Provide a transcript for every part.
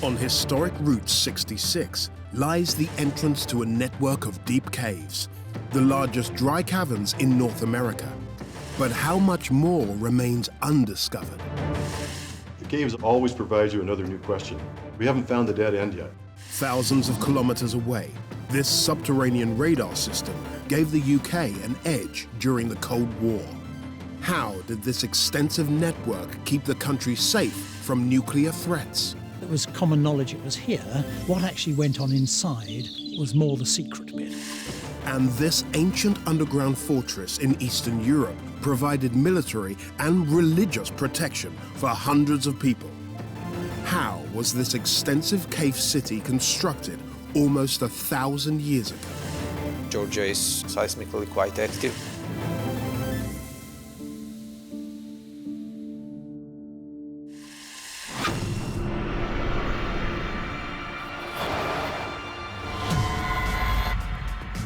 On historic Route 66 lies the entrance to a network of deep caves, the largest dry caverns in North America. But how much more remains undiscovered? The caves always provide you another new question. We haven't found the dead end yet. Thousands of kilometers away, this subterranean radar system gave the UK an edge during the Cold War. How did this extensive network keep the country safe from nuclear threats? It was common knowledge it was here. What actually went on inside was more the secret bit. And this ancient underground fortress in Eastern Europe provided military and religious protection for hundreds of people. How was this extensive cave city constructed almost 1,000 years ago? Georgia is seismically quite active.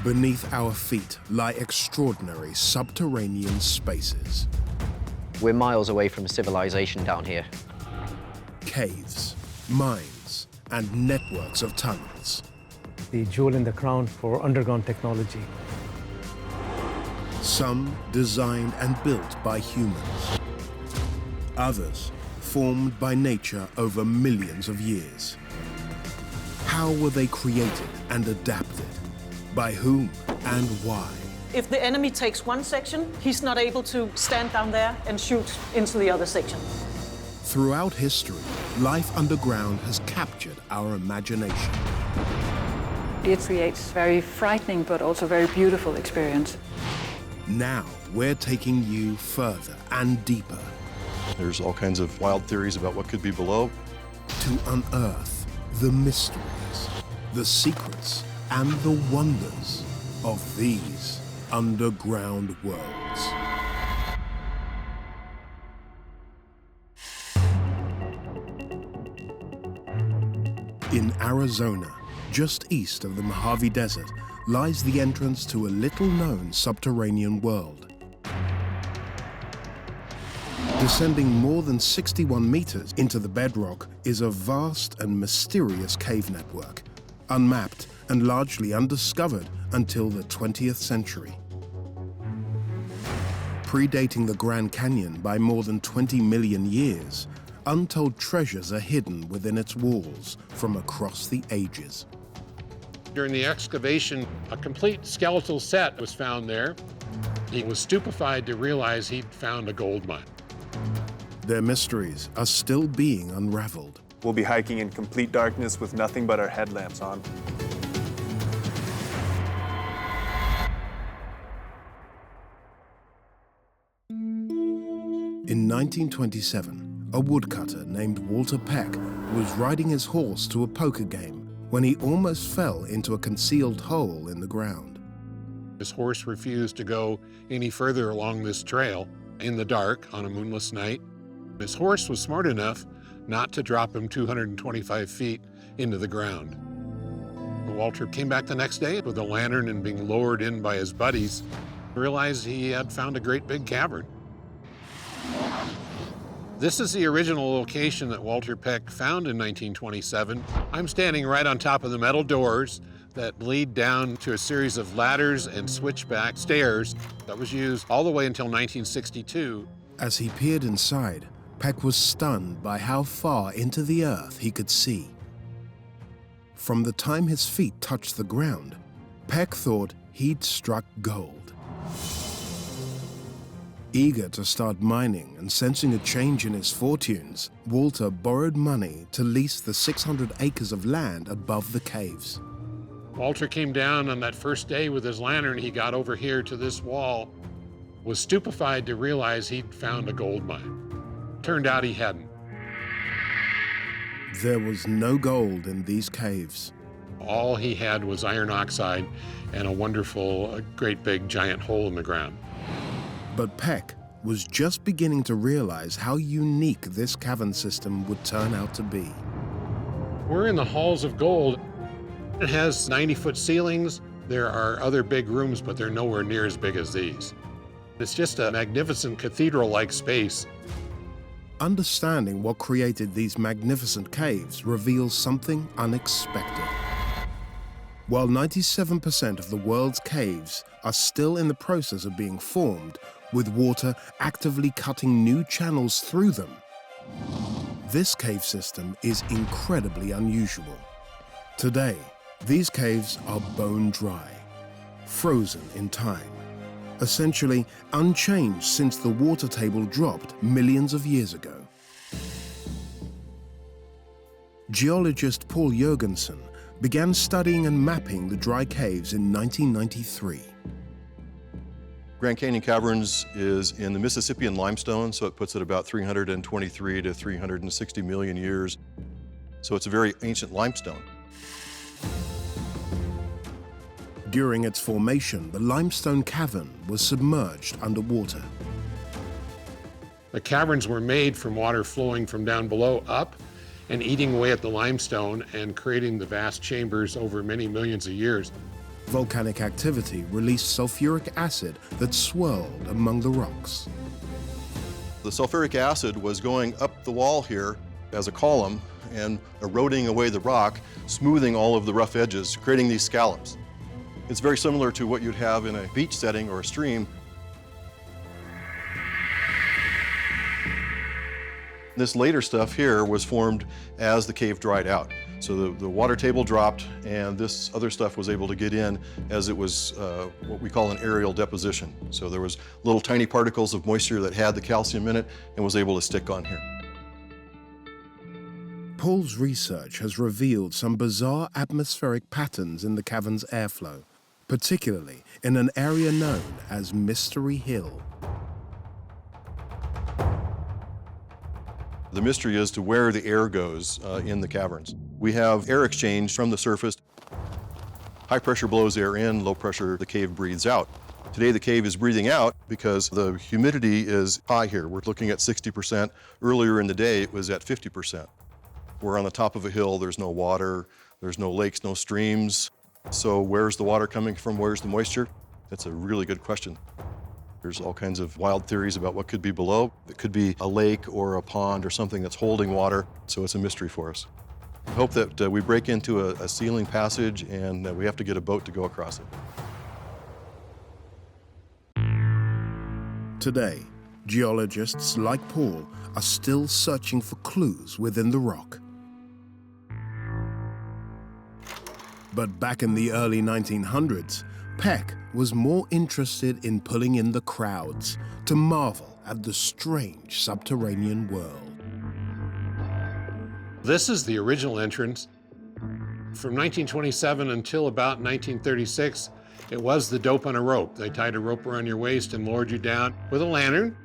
Beneath our feet lie extraordinary subterranean spaces. We're miles away from civilization down here. Caves, mines, and networks of tunnels. The jewel in the crown for underground technology. Some designed and built by humans. Others formed by nature over millions of years. How were they created and adapted? By whom and why? If the enemy takes one section, he's not able to stand down there and shoot into the other section. Throughout history, life underground has captured our imagination. It creates very frightening but also very beautiful experience. Now we're taking you further and deeper. There's all kinds of wild theories about what could be below. To unearth the mysteries, the secrets, and the wonders of these underground worlds. In Arizona, just east of the Mojave Desert, lies the entrance to a little-known subterranean world. Descending more than 61 meters into the bedrock is a vast and mysterious cave network, unmapped and largely undiscovered until the 20th century. Predating the Grand Canyon by more than 20 million years, untold treasures are hidden within its walls from across the ages. During the excavation, a complete skeletal set was found there. He was stupefied to realize he'd found a gold mine. Their mysteries are still being unraveled. We'll be hiking in complete darkness with nothing but our headlamps on. In 1927, a woodcutter named Walter Peck was riding his horse to a poker game when he almost fell into a concealed hole in the ground. His horse refused to go any further along this trail in the dark on a moonless night. His horse was smart enough not to drop him 225 feet into the ground. Walter came back the next day with a lantern and being lowered in by his buddies, realized he had found a great big cavern. This is the original location that Walter Peck found in 1927. I'm standing right on top of the metal doors that lead down to a series of ladders and switchback stairs that was used all the way until 1962. As he peered inside, Peck was stunned by how far into the earth he could see. From the time his feet touched the ground, Peck thought he'd struck gold. Eager to start mining and sensing a change in his fortunes, Walter borrowed money to lease the 600 acres of land above the caves. Walter came down on that first day with his lantern. He got over here to this wall, was stupefied to realize he'd found a gold mine. Turned out he hadn't. There was no gold in these caves. All he had was iron oxide and a wonderful, great big giant hole in the ground. But Peck was just beginning to realize how unique this cavern system would turn out to be. We're in the halls of gold. It has 90-foot ceilings. There are other big rooms, but they're nowhere near as big as these. It's just a magnificent cathedral-like space. Understanding what created these magnificent caves reveals something unexpected. While 97% of the world's caves are still in the process of being formed, with water actively cutting new channels through them, this cave system is incredibly unusual. Today, these caves are bone dry, frozen in time, essentially unchanged since the water table dropped millions of years ago. Geologist Paul Jurgensen began studying and mapping the dry caves in 1993. Grand Canyon Caverns is in the Mississippian limestone, so it puts it about 323 to 360 million years. So it's a very ancient limestone. During its formation, the limestone cavern was submerged underwater. The caverns were made from water flowing from down below up and eating away at the limestone and creating the vast chambers over many millions of years. Volcanic activity released sulfuric acid that swirled among the rocks. The sulfuric acid was going up the wall here as a column and eroding away the rock, smoothing all of the rough edges, creating these scallops. It's very similar to what you'd have in a beach setting or a stream. This later stuff here was formed as the cave dried out. So the water table dropped, and this other stuff was able to get in as it was what we call an aerial deposition. So there was little tiny particles of moisture that had the calcium in it and was able to stick on here. Paul's research has revealed some bizarre atmospheric patterns in the cavern's airflow, particularly in an area known as Mystery Hill. The mystery is to where the air goes in the caverns. We have air exchange from the surface. High pressure blows air in, low pressure the cave breathes out. Today the cave is breathing out because the humidity is high here. We're looking at 60%. Earlier in the day it was at 50%. We're on the top of a hill, there's no water, there's no lakes, no streams. So where's the water coming from? Where's the moisture? That's a really good question. There's all kinds of wild theories about what could be below. It could be a lake or a pond or something that's holding water, so it's a mystery for us. I hope that we break into a sealing passage and that we have to get a boat to go across it. Today, geologists like Paul are still searching for clues within the rock. But back in the early 1900s, Peck was more interested in pulling in the crowds to marvel at the strange subterranean world. This is the original entrance. From 1927 until about 1936, it was the dope on a rope. They tied a rope around your waist and lowered you down with a lantern.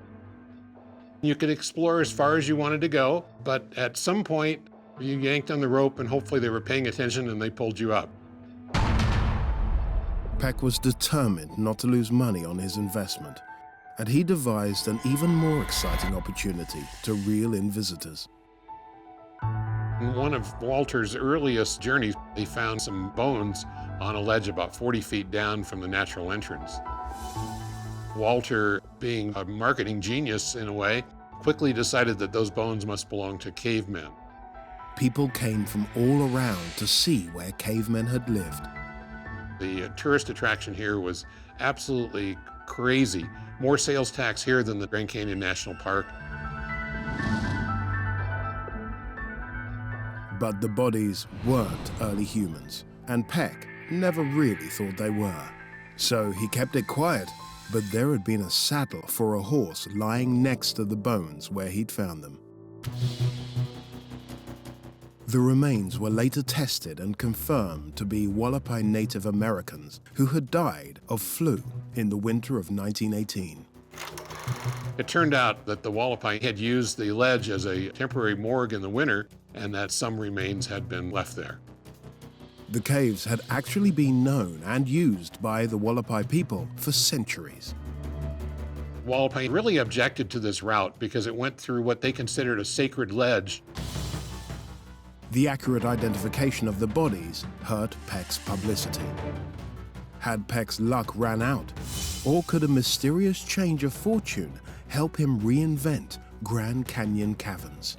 You could explore as far as you wanted to go, but at some point, you yanked on the rope and hopefully they were paying attention and they pulled you up. Peck was determined not to lose money on his investment, and he devised an even more exciting opportunity to reel in visitors. In one of Walter's earliest journeys, he found some bones on a ledge about 40 feet down from the natural entrance. Walter, being a marketing genius in a way, quickly decided that those bones must belong to cavemen. People came from all around to see where cavemen had lived. The tourist attraction here was absolutely crazy. More sales tax here than the Grand Canyon National Park. But the bodies weren't early humans, and Peck never really thought they were. So he kept it quiet, but there had been a saddle for a horse lying next to the bones where he'd found them. The remains were later tested and confirmed to be Wallapai Native Americans who had died of flu in the winter of 1918. It turned out that the Wallapai had used the ledge as a temporary morgue in the winter and that some remains had been left there. The caves had actually been known and used by the Wallapai people for centuries. Wallapai really objected to this route because it went through what they considered a sacred ledge. The accurate identification of the bodies hurt Peck's publicity. Had Peck's luck ran out? Or could a mysterious change of fortune help him reinvent Grand Canyon Caverns.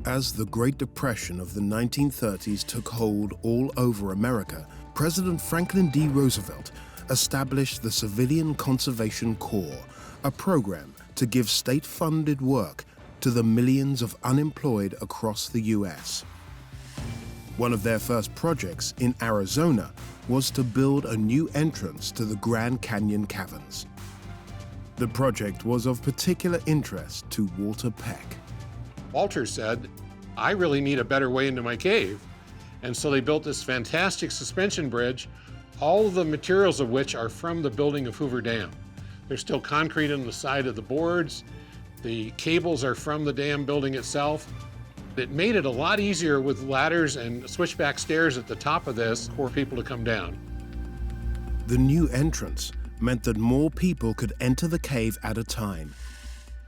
As the Great Depression of the 1930s took hold all over America, President Franklin D. Roosevelt established the Civilian Conservation Corps, a program to give state-funded work to the millions of unemployed across the U.S. One of their first projects in Arizona was to build a new entrance to the Grand Canyon Caverns. The project was of particular interest to Walter Peck. Walter said, I really need a better way into my cave. And so they built this fantastic suspension bridge, all of the materials of which are from the building of Hoover Dam. There's still concrete on the side of the boards. The cables are from the dam building itself. It made it a lot easier with ladders and switchback stairs at the top of this for people to come down. The new entrance meant that more people could enter the cave at a time.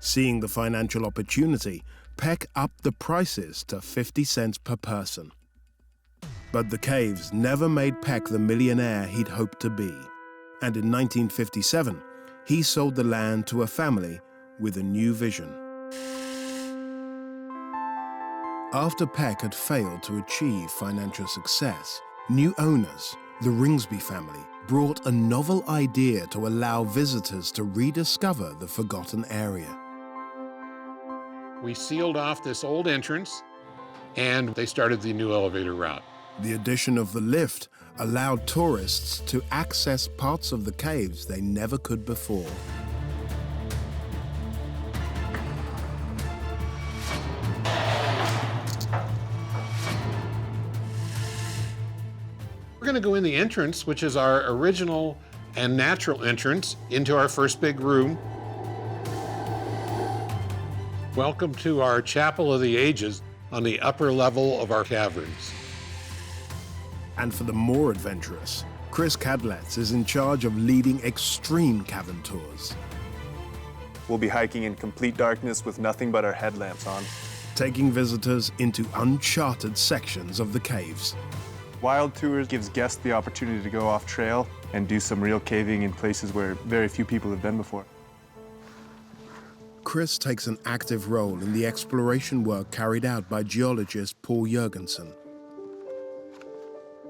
Seeing the financial opportunity, Peck upped the prices to 50 cents per person. But the caves never made Peck the millionaire he'd hoped to be. And in 1957, he sold the land to a family with a new vision. After Peck had failed to achieve financial success, new owners, the Ringsby family, brought a novel idea to allow visitors to rediscover the forgotten area. We sealed off this old entrance, and they started the new elevator route. The addition of the lift allowed tourists to access parts of the caves they never could before. We're going to go in the entrance, which is our original and natural entrance into our first big room. Welcome to our Chapel of the Ages on the upper level of our caverns. And for the more adventurous, Chris Cadletts is in charge of leading extreme cavern tours, We'll be hiking in complete darkness with nothing but our headlamps on. taking visitors into uncharted sections of the caves. Wild Tours gives guests the opportunity to go off trail and do some real caving in places where very few people have been before. Chris takes an active role in the exploration work carried out by geologist Paul Jurgensen.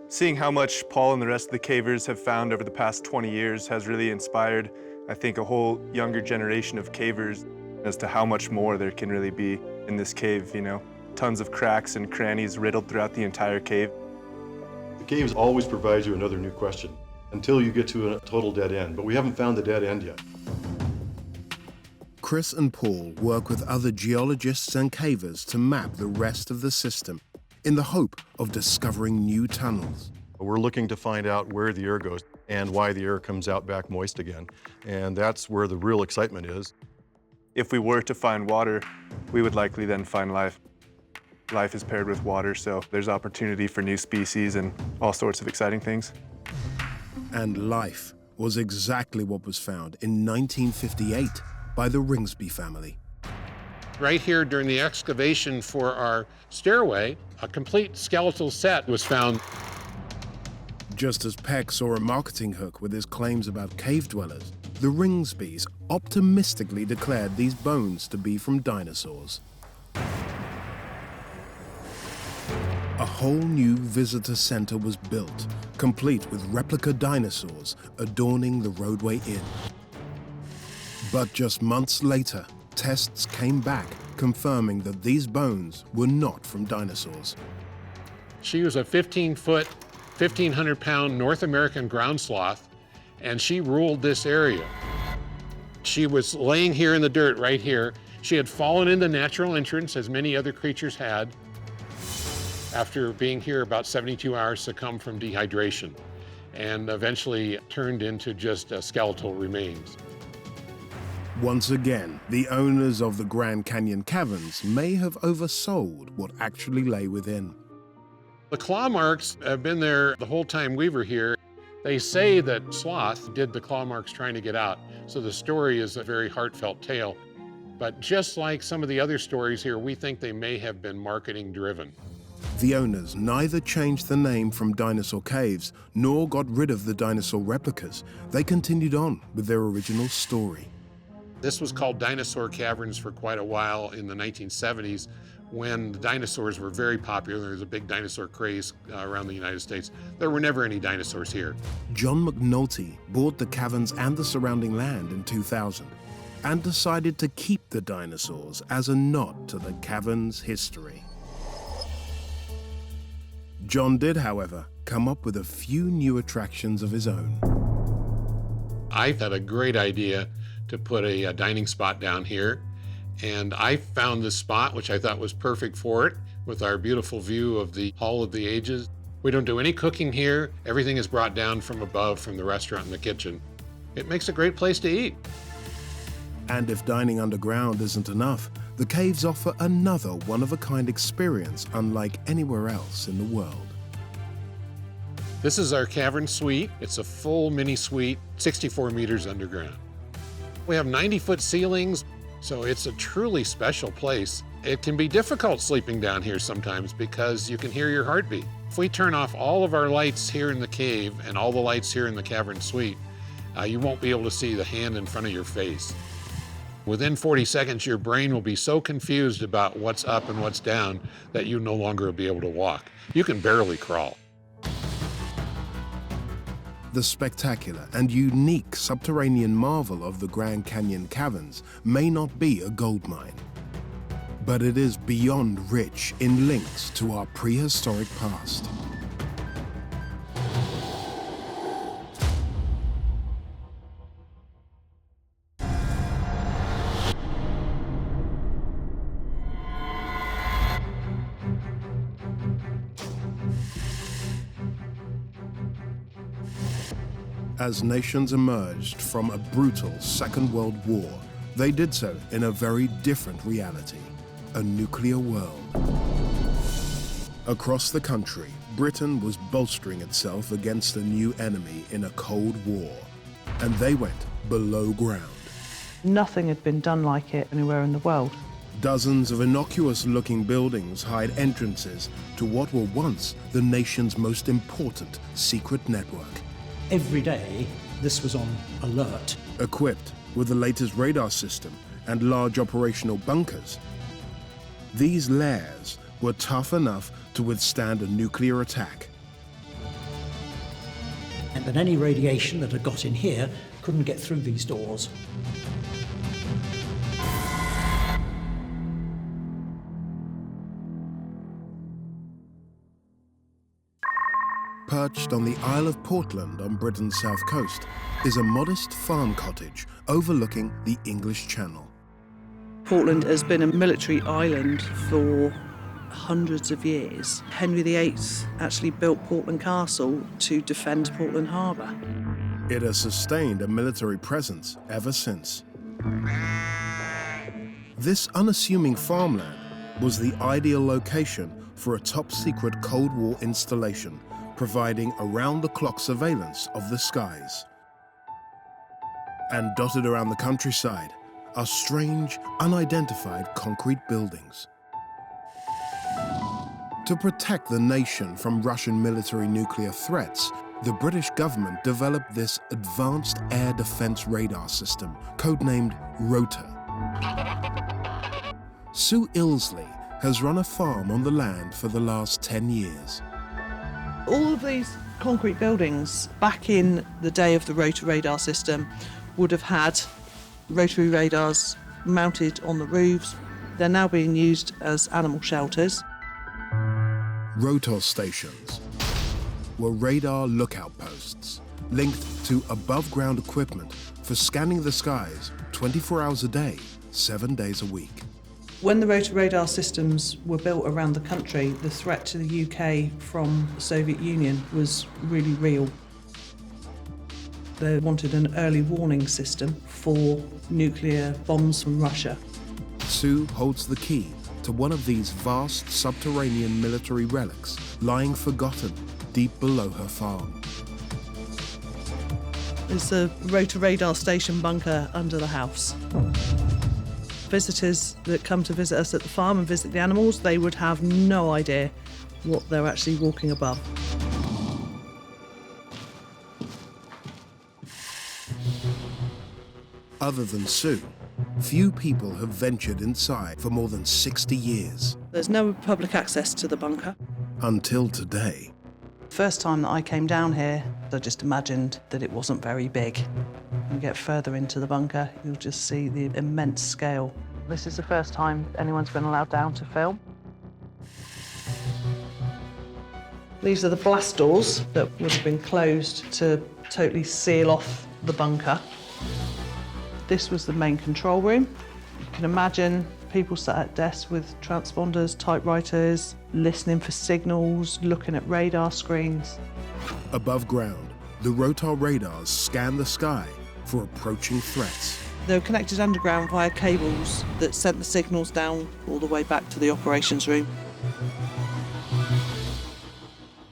Seeing how much Paul and the rest of the cavers have found over the past 20 years has really inspired, I think, a whole younger generation of cavers as to how much more there can really be in this cave, you know. Tons of cracks and crannies riddled throughout the entire cave. The caves always provide you another new question until you get to a total dead end, but we haven't found the dead end yet. Chris and Paul work with other geologists and cavers to map the rest of the system in the hope of discovering new tunnels. We're looking to find out where the air goes and why the air comes out back moist again. And that's where the real excitement is. If we were to find water, we would likely then find life. Life is paired with water, so there's opportunity for new species and all sorts of exciting things. And life was exactly what was found in 1958 by the Ringsby family. Right here during the excavation for our stairway, a complete skeletal set was found. Just as Peck saw a marketing hook with his claims about cave dwellers, the Ringsbys optimistically declared these bones to be from dinosaurs. A whole new visitor center was built, complete with replica dinosaurs adorning the roadway in. But just months later, tests came back confirming that these bones were not from dinosaurs. She was a 15-foot, 1,500-pound North American ground sloth, and she ruled this area. She was laying here in the dirt right here. She had fallen in the natural entrance, as many other creatures had. After being here about 72 hours, succumbed from dehydration, and eventually turned into just skeletal remains. Once again, the owners of the Grand Canyon Caverns may have oversold what actually lay within. The claw marks have been there the whole time we were here. They say that sloth did the claw marks trying to get out, so the story is a very heartfelt tale. But just like some of the other stories here, we think they may have been marketing driven. The owners neither changed the name from Dinosaur Caves nor got rid of the dinosaur replicas. They continued on with their original story. This was called Dinosaur Caverns for quite a while in the 1970s when the dinosaurs were very popular. There was a big dinosaur craze around the United States. There were never any dinosaurs here. John McNulty bought the caverns and the surrounding land in 2000 and decided to keep the dinosaurs as a nod to the caverns' history. John did, however, come up with a few new attractions of his own. I had a great idea to put a dining spot down here, and I found this spot, which I thought was perfect for it, with our beautiful view of the Hall of the Ages. We don't do any cooking here. Everything is brought down from above from the restaurant and the kitchen. It makes a great place to eat. And if dining underground isn't enough, the caves offer another one-of-a-kind experience unlike anywhere else in the world. This is our cavern suite. It's a full mini suite, 64 meters underground. We have 90-foot ceilings, so it's a truly special place. It can be difficult sleeping down here sometimes because you can hear your heartbeat. If we turn off all of our lights here in the cave and all the lights here in the cavern suite, you won't be able to see the hand in front of your face. Within 40 seconds, your brain will be so confused about what's up and what's down that you no longer will be able to walk. You can barely crawl. The spectacular and unique subterranean marvel of the Grand Canyon Caverns may not be a gold mine, but it is beyond rich in links to our prehistoric past. As nations emerged from a brutal Second World War, they did so in a very different reality, a nuclear world. Across the country, Britain was bolstering itself against a new enemy in a Cold War, and they went below ground. Nothing had been done like it anywhere in the world. Dozens of innocuous-looking buildings hide entrances to what were once the nation's most important secret network. Every day, this was on alert. Equipped with the latest radar system and large operational bunkers, these lairs were tough enough to withstand a nuclear attack. And that any radiation that had got in here couldn't get through these doors. Perched on the Isle of Portland on Britain's south coast is a modest farm cottage overlooking the English Channel. Portland has been a military island for hundreds of years. Henry VIII actually built Portland Castle to defend Portland Harbour. It has sustained a military presence ever since. This unassuming farmland was the ideal location for a top-secret Cold War installation, providing around-the-clock surveillance of the skies. And dotted around the countryside are strange, unidentified concrete buildings. To protect the nation from Russian military nuclear threats, the British government developed this advanced air defense radar system, codenamed Rotor. Sue Ilsley has run a farm on the land for the last 10 years. All of these concrete buildings back in the day of the rotor radar system would have had rotary radars mounted on the roofs. They're now being used as animal shelters. Rotor stations were radar lookout posts linked to above-ground equipment for scanning the skies 24 hours a day, 7 days a week. When the rotor radar systems were built around the country, the threat to the UK from the Soviet Union was really real. They wanted an early warning system for nuclear bombs from Russia. Sue holds the key to one of these vast subterranean military relics lying forgotten deep below her farm. There's a rotor radar station bunker under the house. Visitors that come to visit us at the farm and visit the animals, they would have no idea what they're actually walking above. Other than Sue, few people have ventured inside for more than 60 years. There's no public access to the bunker. Until today. First time that I came down here, I just imagined that it wasn't very big. When you get further into the bunker, you'll just see the immense scale. This is the first time anyone's been allowed down to film. These are the blast doors that would have been closed to totally seal off the bunker. This was the main control room. You can imagine people sat at desks with transponders, typewriters, listening for signals, looking at radar screens. Above ground, the rotor radars scan the sky for approaching threats. They were connected underground via cables that sent the signals down all the way back to the operations room.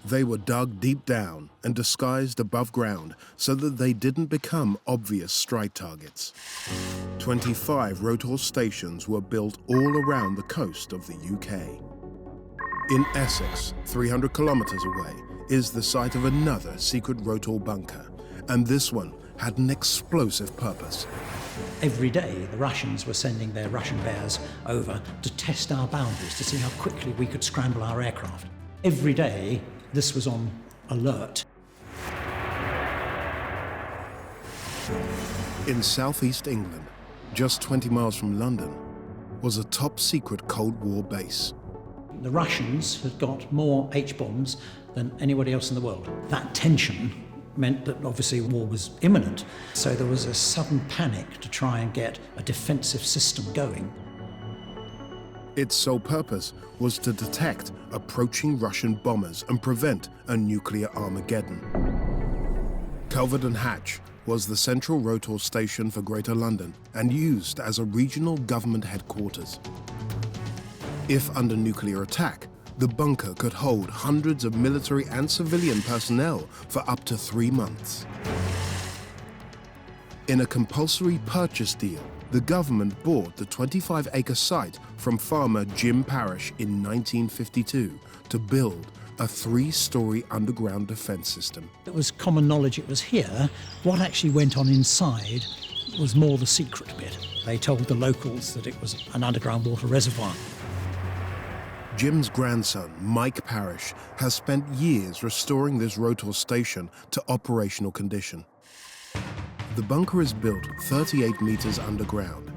They were dug deep down and disguised above ground so that they didn't become obvious strike targets. 25 rotor stations were built all around the coast of the UK. In Essex, 300 kilometres away, is the site of another secret rotor bunker, and this one had an explosive purpose. Every day, the Russians were sending their Russian bears over to test our boundaries, to see how quickly we could scramble our aircraft. Every day, this was on alert. In southeast England, just 20 miles from London, was a top-secret Cold War base. The Russians had got more H-bombs than anybody else in the world. That tension meant that obviously war was imminent, so there was a sudden panic to try and get a defensive system going. Its sole purpose was to detect approaching Russian bombers and prevent a nuclear Armageddon. Culverton Hatch was the central rotor station for Greater London and used as a regional government headquarters. If under nuclear attack, the bunker could hold hundreds of military and civilian personnel for up to 3 months. In a compulsory purchase deal, the government bought the 25-acre site from farmer Jim Parish in 1952 to build a 3-story underground defence system. It was common knowledge it was here. What actually went on inside was more the secret bit. They told the locals that it was an underground water reservoir. Jim's grandson, Mike Parish, has spent years restoring this rotor station to operational condition. The bunker is built 38 metres underground,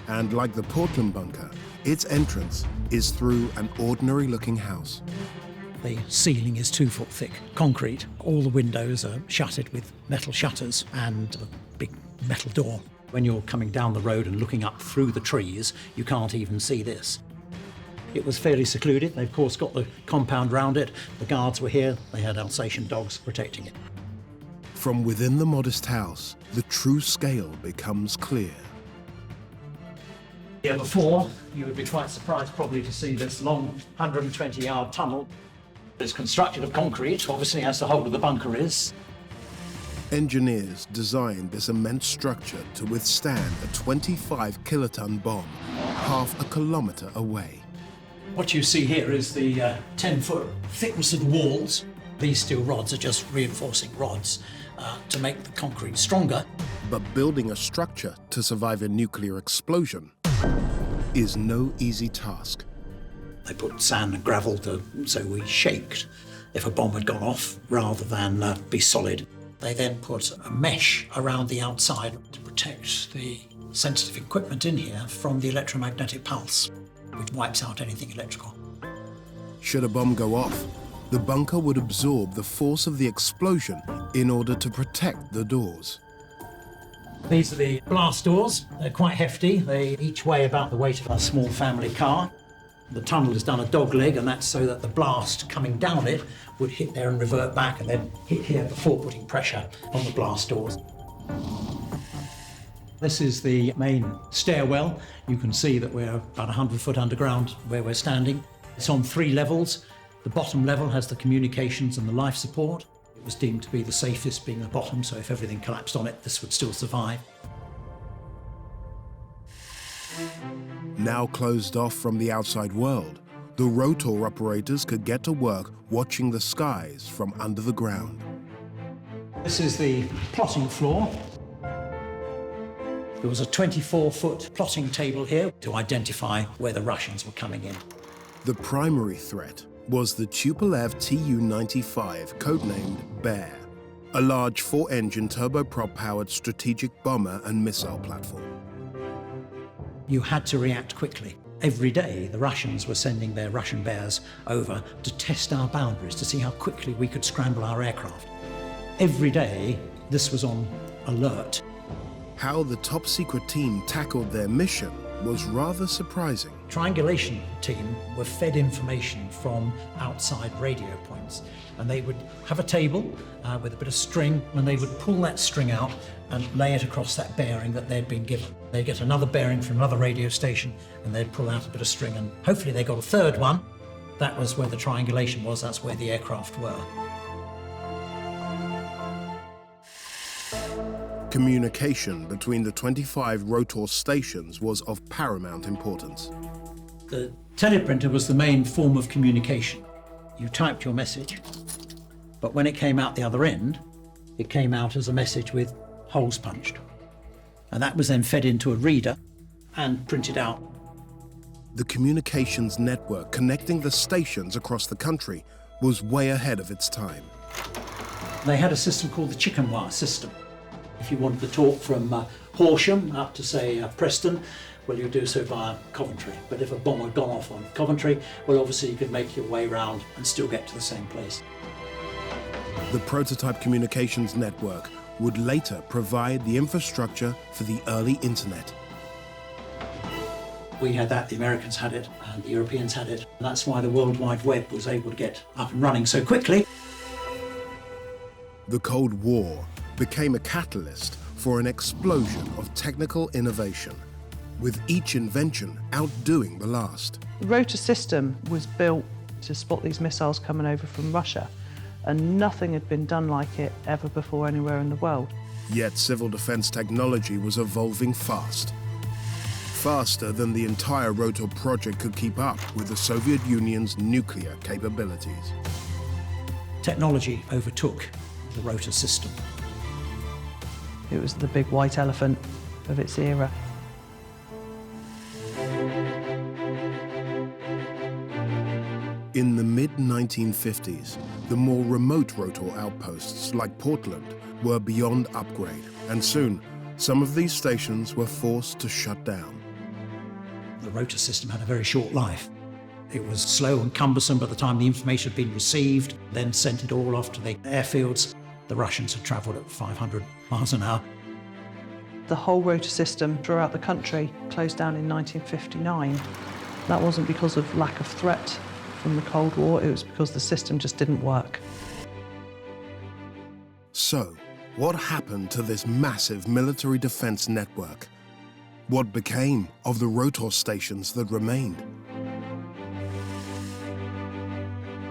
and like the Portland bunker, its entrance is through an ordinary-looking house. The ceiling is 2 foot thick concrete. All the windows are shuttered with metal shutters and a big metal door. When you're coming down the road and looking up through the trees, you can't even see this. It was fairly secluded. They, of course, got the compound round it. The guards were here. They had Alsatian dogs protecting it. From within the modest house, the true scale becomes clear. Here before, you would be quite surprised probably to see this long 120-yard tunnel. It's constructed of concrete, obviously, as the whole of the bunker is. Engineers designed this immense structure to withstand a 25-kiloton bomb half a kilometre away. What you see here is the 10-foot thickness of the walls. These steel rods are just reinforcing rods to make the concrete stronger. But building a structure to survive a nuclear explosion is no easy task. They put sand and gravel so we shaked if a bomb had gone off rather than be solid. They then put a mesh around the outside to protect the sensitive equipment in here from the electromagnetic pulse, which wipes out anything electrical. Should a bomb go off, the bunker would absorb the force of the explosion in order to protect the doors. These are the blast doors. They're quite hefty. They each weigh about the weight of a small family car. The tunnel is done a dog leg, and that's so that the blast coming down it would hit there and revert back and then hit here before putting pressure on the blast doors. This is the main stairwell. You can see that we're about 100 foot underground where we're standing. It's on 3 levels. The bottom level has the communications and the life support. It was deemed to be the safest, being the bottom, so if everything collapsed on it, this would still survive. Now closed off from the outside world, the rotor operators could get to work watching the skies from under the ground. This is the plotting floor. There was a 24-foot plotting table here to identify where the Russians were coming in. The primary threat was the Tupolev Tu-95, codenamed Bear, a large 4-engine turboprop-powered strategic bomber and missile platform. You had to react quickly. Every day, the Russians were sending their Russian Bears over to test our boundaries, to see how quickly we could scramble our aircraft. Every day, this was on alert. How the top-secret team tackled their mission was rather surprising. Triangulation team were fed information from outside radio points, and they would have a table with a bit of string, and they would pull that string out and lay it across that bearing that they'd been given. They'd get another bearing from another radio station, and they'd pull out a bit of string, and hopefully they got a third one. That was where the triangulation was, that's where the aircraft were. Communication between the 25 rotor stations was of paramount importance. The teleprinter was the main form of communication. You typed your message, but when it came out the other end, it came out as a message with holes punched. And that was then fed into a reader and printed out. The communications network connecting the stations across the country was way ahead of its time. They had a system called the chicken wire system. If you wanted to talk from Horsham up to, say, Preston, well, you do so via Coventry. But if a bomb had gone off on Coventry, well, obviously you could make your way round and still get to the same place. The prototype communications network would later provide the infrastructure for the early internet. We had that, the Americans had it, and the Europeans had it. And that's why the World Wide Web was able to get up and running so quickly. The Cold War became a catalyst for an explosion of technical innovation, with each invention outdoing the last. The rotor system was built to spot these missiles coming over from Russia, and nothing had been done like it ever before anywhere in the world. Yet civil defense technology was evolving fast. Faster than the entire rotor project could keep up with the Soviet Union's nuclear capabilities. Technology overtook the rotor system. It was the big white elephant of its era. In the mid-1950s, the more remote rotor outposts like Portland were beyond upgrade, and soon some of these stations were forced to shut down. The rotor system had a very short life. It was slow and cumbersome by the time the information had been received, then sent it all off to the airfields. The Russians had travelled at 500 miles an hour. The whole rotor system throughout the country closed down in 1959. That wasn't because of lack of threat from the Cold War, it was because the system just didn't work. So, what happened to this massive military defense network? What became of the rotor stations that remained?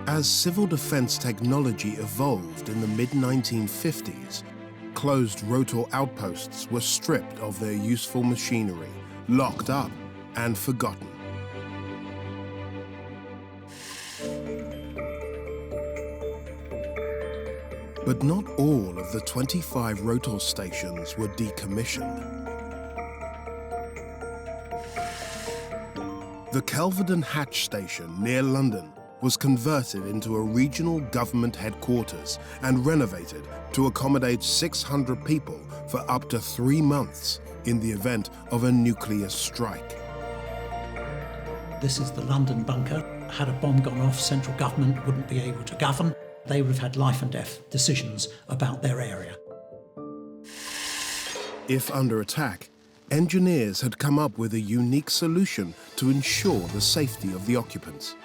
As civil defense technology evolved in the mid-1950s, closed rotor outposts were stripped of their useful machinery, locked up, and forgotten. But not all of the 25 rotor stations were decommissioned. The Kelvedon Hatch station near London was converted into a regional government headquarters and renovated to accommodate 600 people for up to 3 months in the event of a nuclear strike. This is the London bunker. Had a bomb gone off, central government wouldn't be able to govern. They would have had life and death decisions about their area. If under attack, engineers had come up with a unique solution to ensure the safety of the occupants.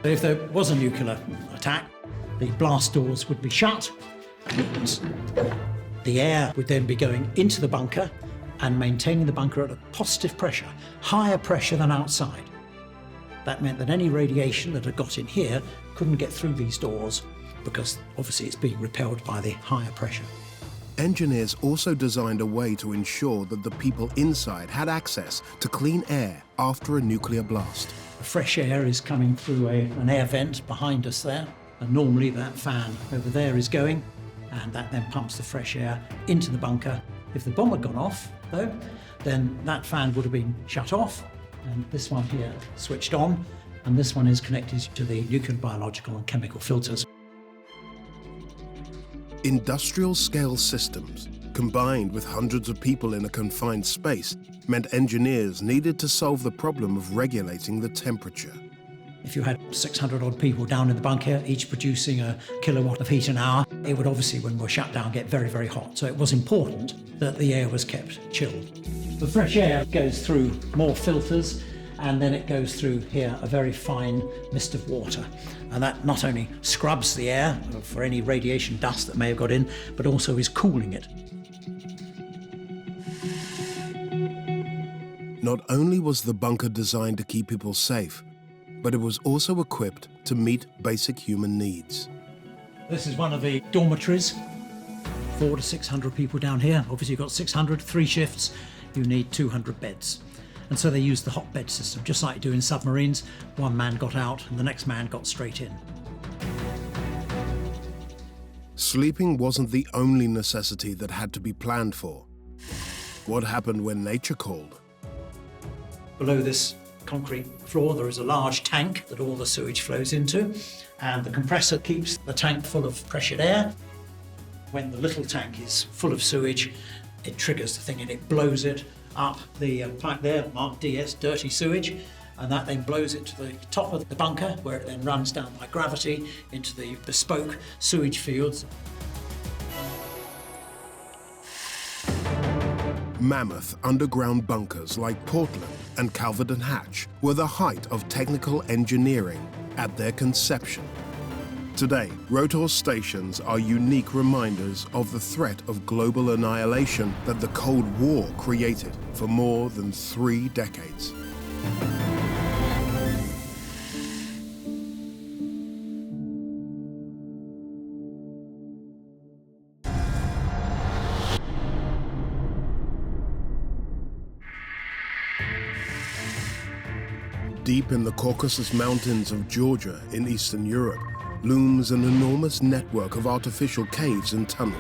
If there was a nuclear attack, the blast doors would be shut, and the air would then be going into the bunker and maintaining the bunker at a positive pressure, higher pressure than outside. That meant that any radiation that had got in here couldn't get through these doors because obviously it's being repelled by the higher pressure. engineers also designed a way to ensure that the people inside had access to clean air after a nuclear blast. The fresh air is coming through an air vent behind us there, and normally that fan over there is going, and that then pumps the fresh air into the bunker. If the bomb had gone off, though, then that fan would have been shut off, and this one here switched on, and this one is connected to the nuclear, biological and chemical filters. Industrial-scale systems, combined with hundreds of people in a confined space, meant engineers needed to solve the problem of regulating the temperature. If you had 600 odd people down in the bunker, each producing a kilowatt of heat an hour, it would obviously, when we're shut down, get very, very hot. So it was important that the air was kept chilled. The fresh air goes through more filters, and then it goes through here a very fine mist of water. And that not only scrubs the air for any radiation dust that may have got in, but also is cooling it. Not only was the bunker designed to keep people safe, but it was also equipped to meet basic human needs. This is one of the dormitories. 400 to 600 people down here. Obviously you've got 600, 3 shifts, you need 200 beds. And so they used the hot bed system, just like you do in submarines. One man got out and the next man got straight in. Sleeping wasn't the only necessity that had to be planned for. What happened when nature called? Below this concrete floor, there is a large tank that all the sewage flows into, and the compressor keeps the tank full of pressured air. When the little tank is full of sewage, it triggers the thing and it blows it up the pipe there, marked DS, dirty sewage, and that then blows it to the top of the bunker, where it then runs down by gravity into the bespoke sewage fields. Mammoth underground bunkers like Portland and Calverton Hatch were the height of technical engineering at their conception. Today, rotor stations are unique reminders of the threat of global annihilation that the Cold War created for more than 3 decades. Deep in the Caucasus Mountains of Georgia in Eastern Europe looms an enormous network of artificial caves and tunnels.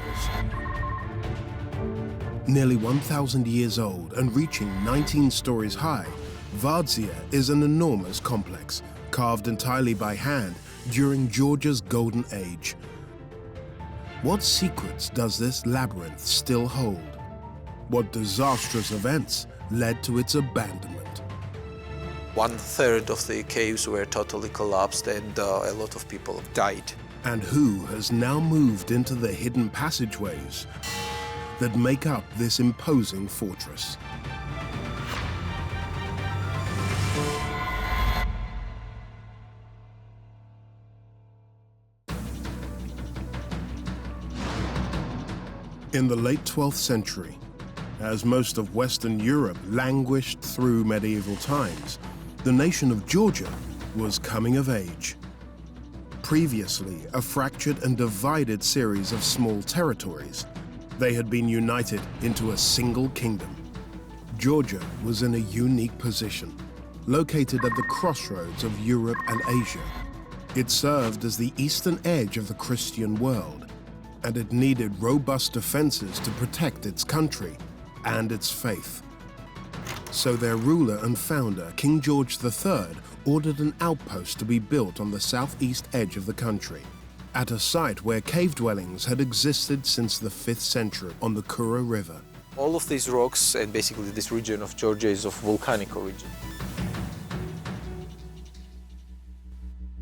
Nearly 1,000 years old and reaching 19 stories high, Vardzia is an enormous complex, carved entirely by hand during Georgia's Golden Age. What secrets does this labyrinth still hold? What disastrous events led to its abandonment? 1/3 of the caves were totally collapsed and a lot of people died. And who has now moved into the hidden passageways that make up this imposing fortress? In the late 12th century, as most of Western Europe languished through medieval times, the nation of Georgia was coming of age. Previously a fractured and divided series of small territories, they had been united into a single kingdom. Georgia was in a unique position, located at the crossroads of Europe and Asia. It served as the eastern edge of the Christian world, and it needed robust defenses to protect its country and its faith. So their ruler and founder, King George III, ordered an outpost to be built on the southeast edge of the country, at a site where cave dwellings had existed since the 5th century on the Kura River. All of these rocks and basically this region of Georgia is of volcanic origin.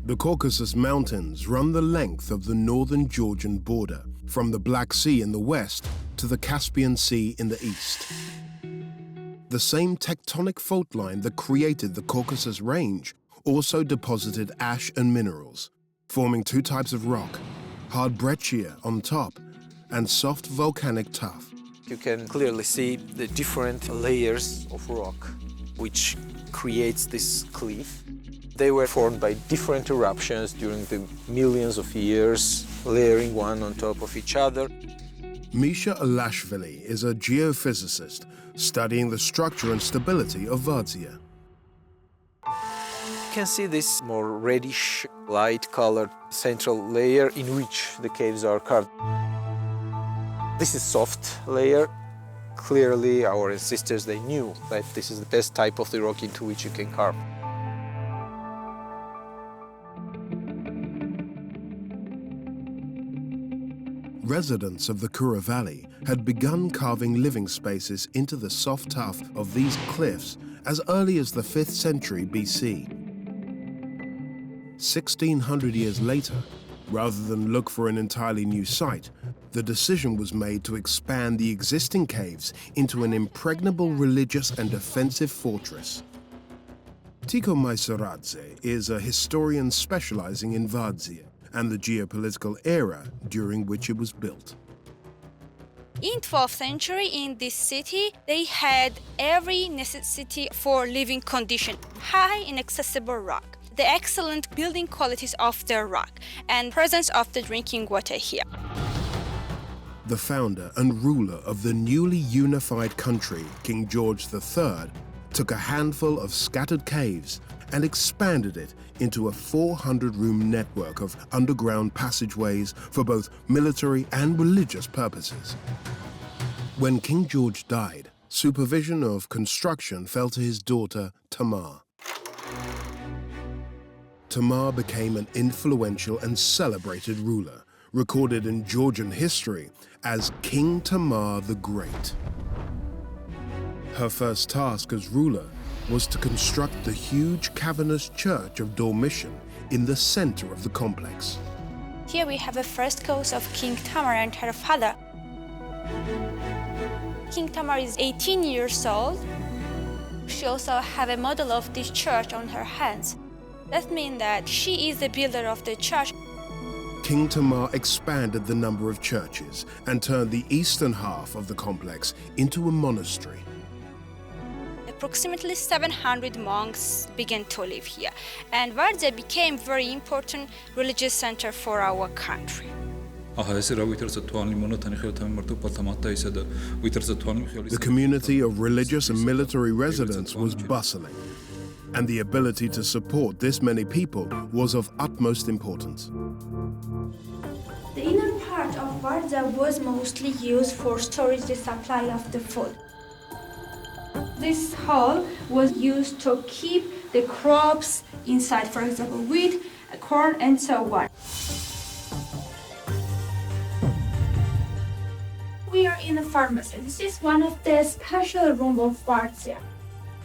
The Caucasus Mountains run the length of the northern Georgian border, from the Black Sea in the west to the Caspian Sea in the east. The same tectonic fault line that created the Caucasus Range also deposited ash and minerals, forming 2 types of rock, hard breccia on top and soft volcanic tuff. You can clearly see the different layers of rock, which creates this cliff. They were formed by different eruptions during the millions of years, layering one on top of each other. Misha Alashvili is a geophysicist studying the structure and stability of Vardzia. You can see this more reddish, light-colored central layer in which the caves are carved. This is soft layer. Clearly, our ancestors, they knew that this is the best type of the rock into which you can carve. Residents of the Kura Valley had begun carving living spaces into the soft tuff of these cliffs as early as the 5th century BC. 1,600 years later, rather than look for an entirely new site, the decision was made to expand the existing caves into an impregnable religious and defensive fortress. Tiko Maisaradze is a historian specializing in Vardzia and the geopolitical era during which it was built. In 12th century, in this city, they had every necessity for living condition, high inaccessible rock, the excellent building qualities of the rock, and presence of the drinking water here. The founder and ruler of the newly unified country, King George III, took a handful of scattered caves and expanded it into a 400-room network of underground passageways for both military and religious purposes. When King George died, supervision of construction fell to his daughter, Tamar. Tamar became an influential and celebrated ruler, recorded in Georgian history as King Tamar the Great. Her first task as ruler was to construct the huge cavernous church of Dormition in the center of the complex. Here we have a frescoes of King Tamar and her father. King Tamar is 18 years old. She also have a model of this church on her hands. That means that she is the builder of the church. King Tamar expanded the number of churches and turned the eastern half of the complex into a monastery. Approximately 700 monks began to live here, and Vardzia became a very important religious center for our country. The community of religious and military residents was bustling, and the ability to support this many people was of utmost importance. The inner part of Vardzia was mostly used for storage the supply of the food. This hall was used to keep the crops inside, for example, wheat, corn, and so on. We are in a pharmacy. This is one of the special rooms of Vardzia.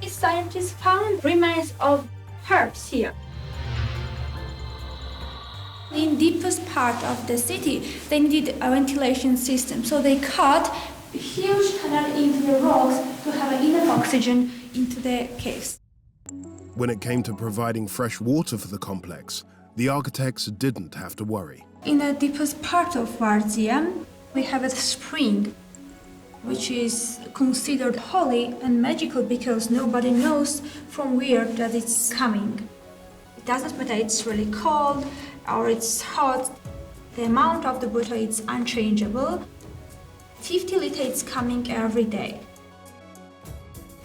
Scientists found remains of herbs here. In deepest part of the city, they needed a ventilation system, so they cut a huge canal into the rocks to have enough oxygen into the caves. When it came to providing fresh water for the complex, the architects didn't have to worry. In the deepest part of Vardzia, we have a spring, which is considered holy and magical because nobody knows from where that it's coming. It doesn't matter it's really cold or it's hot. The amount of the water is unchangeable. 50 liters is coming every day.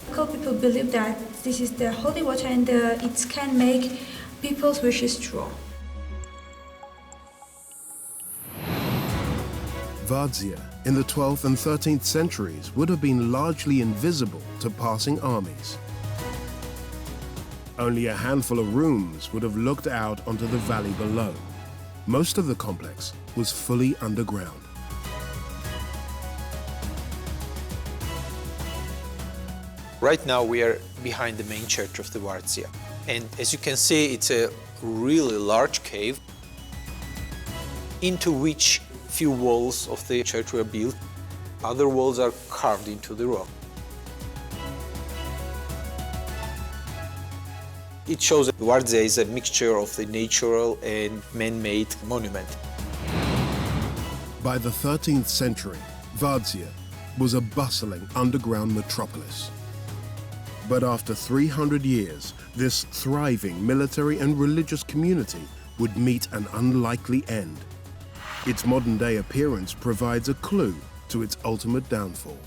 Local people believe that this is the holy water and it can make people's wishes true. Vardzia in the 12th and 13th centuries would have been largely invisible to passing armies. Only a handful of rooms would have looked out onto the valley below. Most of the complex was fully underground. Right now we are behind the main church of the Vardzia. And as you can see, it's a really large cave into which few walls of the church were built. Other walls are carved into the rock. It shows that Vardzia is a mixture of the natural and man-made monument. By the 13th century, Vardzia was a bustling underground metropolis. But after 300 years, this thriving military and religious community would meet an unlikely end. Its modern-day appearance provides a clue to its ultimate downfall.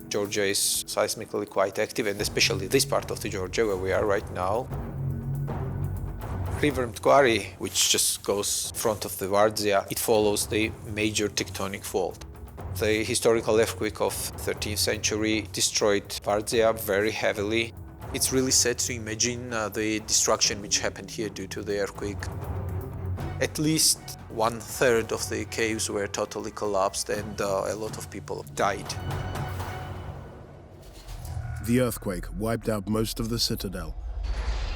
Georgia is seismically quite active, and especially this part of the Georgia where we are right now. River Mtquari, which just goes in front of the Vardzia, it follows the major tectonic fault. The historical earthquake of 13th century destroyed Vardzia very heavily. It's really sad to imagine the destruction which happened here due to the earthquake. At least 1/3 of the caves were totally collapsed, and a lot of people died. The earthquake wiped out most of the citadel,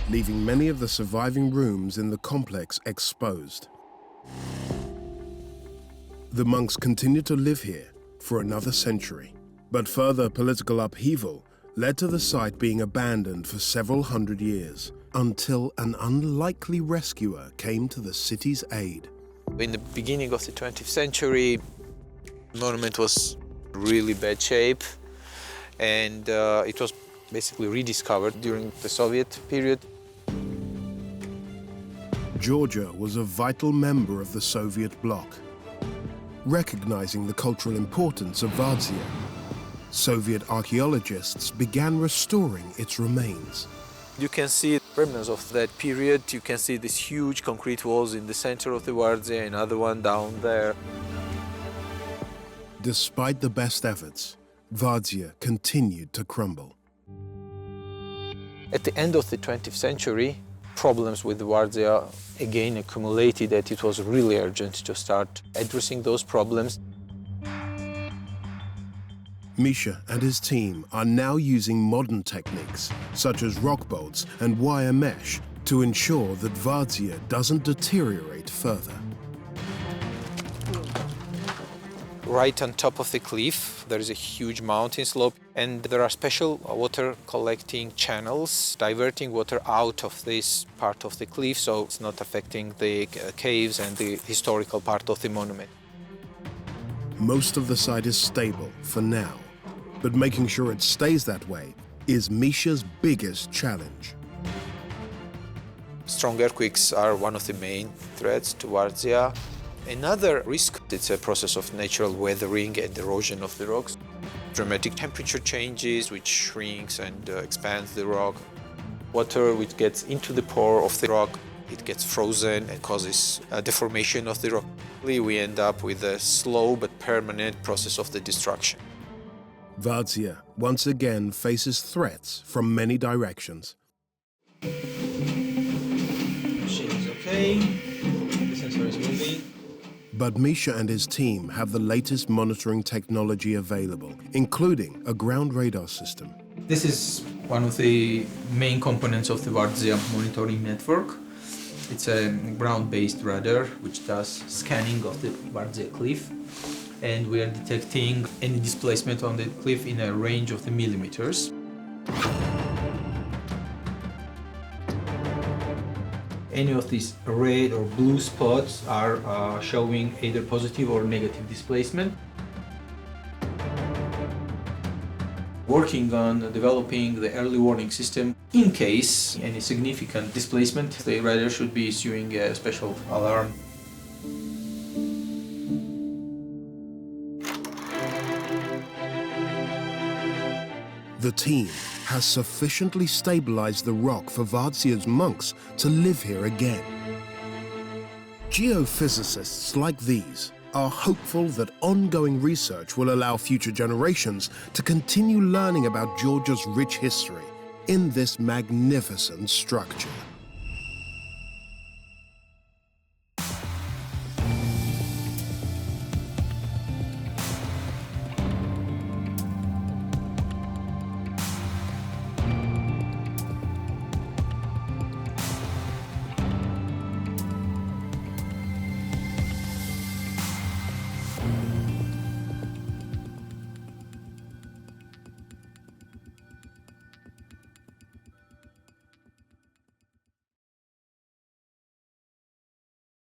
leaving many of the surviving rooms in the complex exposed. The monks continued to live here for another century, but further political upheaval led to the site being abandoned for several hundred years, until an unlikely rescuer came to the city's aid. In the beginning of the 20th century, the monument was really bad shape, and it was basically rediscovered during the Soviet period. Georgia was a vital member of the Soviet bloc. Recognizing the cultural importance of Vardzia, Soviet archaeologists began restoring its remains. You can see remnants of that period. You can see these huge concrete walls in the center of the Vardzia, another one down there. Despite the best efforts, Vardzia continued to crumble. At the end of the 20th century, problems with the Vardzia again accumulated, that it was really urgent to start addressing those problems. Misha and his team are now using modern techniques, such as rock bolts and wire mesh, to ensure that Vardzia doesn't deteriorate further. Right on top of the cliff, there is a huge mountain slope, and there are special water collecting channels diverting water out of this part of the cliff, so it's not affecting the caves and the historical part of the monument. Most of the site is stable for now, but making sure it stays that way is Misha's biggest challenge. Strong earthquakes are one of the main threats to Vardzia. Another risk, it's a process of natural weathering and erosion of the rocks. Dramatic temperature changes, which shrinks and expands the rock. Water which gets into the pore of the rock, it gets frozen and causes deformation of the rock. We end up with a slow but permanent process of the destruction. Vardzia once again faces threats from many directions. Machine is okay, the sensor is moving. But Misha and his team have the latest monitoring technology available, including a ground radar system. This is one of the main components of the Vardzia monitoring network. It's a ground-based radar which does scanning of the Vardzia cliff, and we are detecting any displacement on the cliff in a range of the millimeters. Any of these red or blue spots are showing either positive or negative displacement. Working on developing the early warning system. In case any significant displacement, the radar should be issuing a special alarm. The team has sufficiently stabilized the rock for Vardzia's monks to live here again. Geophysicists like these are hopeful that ongoing research will allow future generations to continue learning about Georgia's rich history in this magnificent structure.